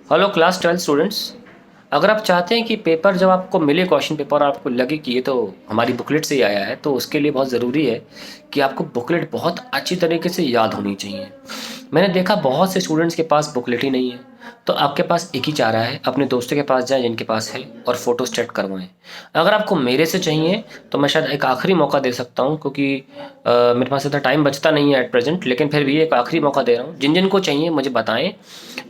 Hello class 12 students. अगर आप चाहते हैं कि पेपर जब आपको मिले क्वेश्चन पेपर और आपको लगे कि ये तो हमारी बुकलेट से ही आया है, तो उसके लिए बहुत ज़रूरी है कि आपको बुकलेट बहुत अच्छी तरीके से याद होनी चाहिए। मैंने देखा बहुत से स्टूडेंट्स के पास बुकलेट ही नहीं है। तो आपके पास एक ही चारा है, अपने दोस्तों के पास जाएं जिनके पास है और फ़ोटो स्टेट करवाएं। अगर आपको मेरे से चाहिए तो मैं शायद एक आखिरी मौका दे सकता हूं, क्योंकि मेरे पास इतना टाइम बचता नहीं है एट प्रेजेंट, लेकिन फिर भी एक आखिरी मौका दे रहा हूं। जिन जिन को चाहिए मुझे बताएं।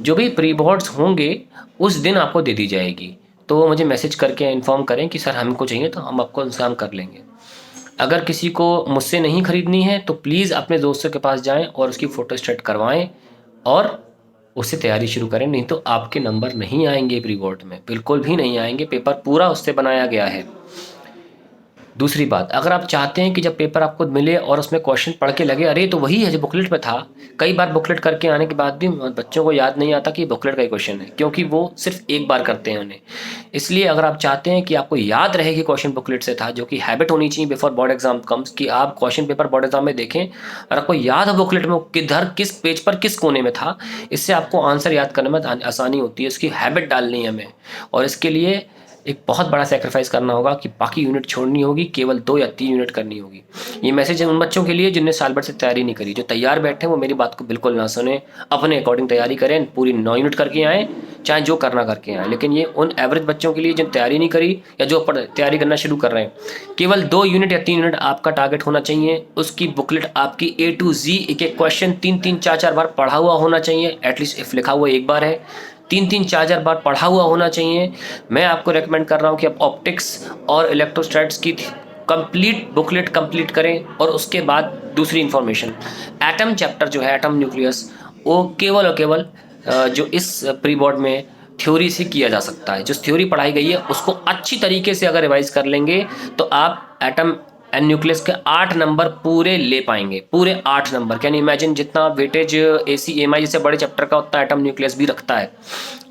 जो भी प्री बोर्ड्स होंगे उस दिन आपको दे दी जाएगी। तो वो मुझे मैसेज करके इन्फॉर्म करें कि सर हमको चाहिए, तो हम आपको इंतजाम कर लेंगे। अगर किसी को मुझसे नहीं खरीदनी है तो प्लीज़ अपने दोस्तों के पास जाएं और उसकी फ़ोटो स्टेट करवाएं और उससे तैयारी शुरू करें। नहीं तो आपके नंबर नहीं आएंगे प्री बोर्ड में, बिल्कुल भी नहीं आएंगे। पेपर पूरा उससे बनाया गया है। दूसरी बात, अगर आप चाहते हैं कि जब पेपर आपको मिले और उसमें क्वेश्चन पढ़ के लगे अरे तो वही है जो बुकलेट में था, कई बार बुकलेट करके आने के बाद भी बच्चों को याद नहीं आता कि बुकलेट का ही क्वेश्चन है, क्योंकि वो सिर्फ एक बार करते हैं उन्हें। इसलिए अगर आप चाहते हैं कि आपको याद रहे कि क्वेश्चन बुकलेट से था, जो कि हैबिट होनी चाहिए बिफोर बोर्ड एग्जाम कम्स, कि आप क्वेश्चन पेपर बोर्ड एग्जाम में देखें और आपको याद हो बुकलेट में किधर किस पेज पर किस कोने में था। इससे आपको आंसर याद करने में आसानी होती है। उसकी हैबिट डालनी है हमें, और इसके लिए एक बहुत बड़ा सेक्रीफाइस करना होगा कि बाकी यूनिट छोड़नी होगी, केवल 2 या 3 यूनिट करनी होगी। ये मैसेज है उन बच्चों के लिए जिनने साल भर से तैयारी नहीं करी। जो तैयार बैठे हैं वो मेरी बात को बिल्कुल ना सुने, अपने अकॉर्डिंग तैयारी करें, पूरी 9 यूनिट करके आएँ, चाहे जो करना करके आएँ। लेकिन ये उन एवरेज बच्चों के लिए जिन तैयारी नहीं करी या जो तैयारी करना शुरू कर रहे हैं। केवल 2 यूनिट या 3 यूनिट आपका टारगेट होना चाहिए। उसकी बुकलेट आपकी A to Z, एक एक क्वेश्चन 3-3 4-4 बार पढ़ा हुआ होना चाहिए। एटलीस्ट इफ लिखा हुआ एक बार है, 3-3 4-4 बार पढ़ा हुआ होना चाहिए। मैं आपको रेकमेंड कर रहा हूँ कि आप ऑप्टिक्स और इलेक्ट्रोस्टैट्स की कंप्लीट बुकलेट कंप्लीट करें, और उसके बाद दूसरी इन्फॉर्मेशन एटम चैप्टर जो है, एटम न्यूक्लियस, वो केवल और केवल जो इस प्री बोर्ड में थ्योरी से किया जा सकता है। जो थ्योरी पढ़ाई गई है उसको अच्छी तरीके से अगर रिवाइज कर लेंगे तो आप एटम एंड न्यूक्लियस के 8 नंबर पूरे ले पाएंगे। पूरे 8 नंबर, कैन इमेजिन, जितना वेटेज ACMI जैसे बड़े चैप्टर का उतना एटम न्यूक्लियस भी रखता है।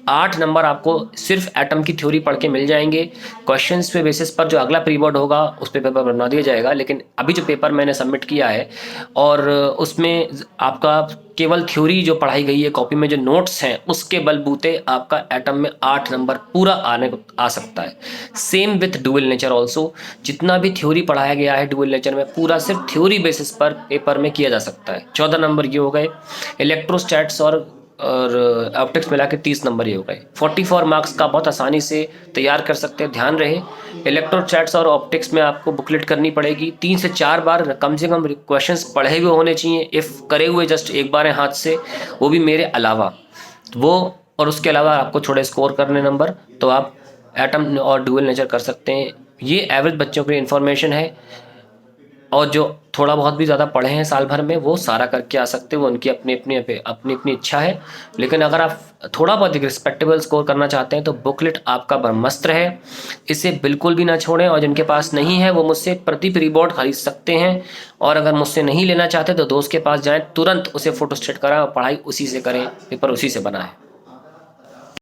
8 नंबर आपको सिर्फ एटम की थ्योरी पढ़ के मिल जाएंगे। क्वेश्चंस पे बेसिस पर जो अगला प्री बोर्ड होगा उस पे पेपर बना दिया जाएगा। लेकिन अभी जो पेपर मैंने सबमिट किया है और उसमें आपका केवल थ्योरी जो पढ़ाई गई है, कॉपी में जो नोट्स हैं उसके बलबूते आपका एटम में 8 नंबर पूरा आ सकता है। Same with dual nature also, जितना भी थ्योरी पढ़ाया गया है डुअल नेचर में, पूरा सिर्फ थ्योरी बेसिस पर पेपर में किया जा सकता है। 14 नंबर ये हो गए। इलेक्ट्रोस्टैट्स और ऑप्टिक्स मिला के 30 नंबर ये हो गए। 44 मार्क्स का बहुत आसानी से तैयार कर सकते हैं। ध्यान रहे, इलेक्ट्रोस्टैट्स और ऑप्टिक्स में आपको बुकलेट करनी पड़ेगी 3 से 4 बार, कम से कम क्वेश्चंस पढ़े हुए होने चाहिए। इफ़ करे हुए जस्ट एक बार है हाथ से, वो भी मेरे अलावा वो, और उसके अलावा आपको थोड़े स्कोर करने नंबर, तो आप एटम और डुअल नेचर कर सकते हैं। ये एवरेज बच्चों के लिए इन्फॉर्मेशन है, और जो थोड़ा बहुत भी ज़्यादा पढ़े हैं साल भर में वो सारा करके आ सकते हैं। वो उनकी अपनी अपनी इच्छा है। लेकिन अगर आप थोड़ा बहुत एक रिस्पेक्टेबल स्कोर करना चाहते हैं तो बुकलेट आपका ब्रह्मास्त्र है, इसे बिल्कुल भी ना छोड़ें। और जिनके पास नहीं है वो मुझसे प्रति प्री बोर्ड खरीद सकते हैं। और अगर मुझसे नहीं लेना चाहते तो दोस्त के पास जाएँ, तुरंत उसे फोटोस्टेट कराएं और पढ़ाई उसी से करें। पेपर उसी से बना है।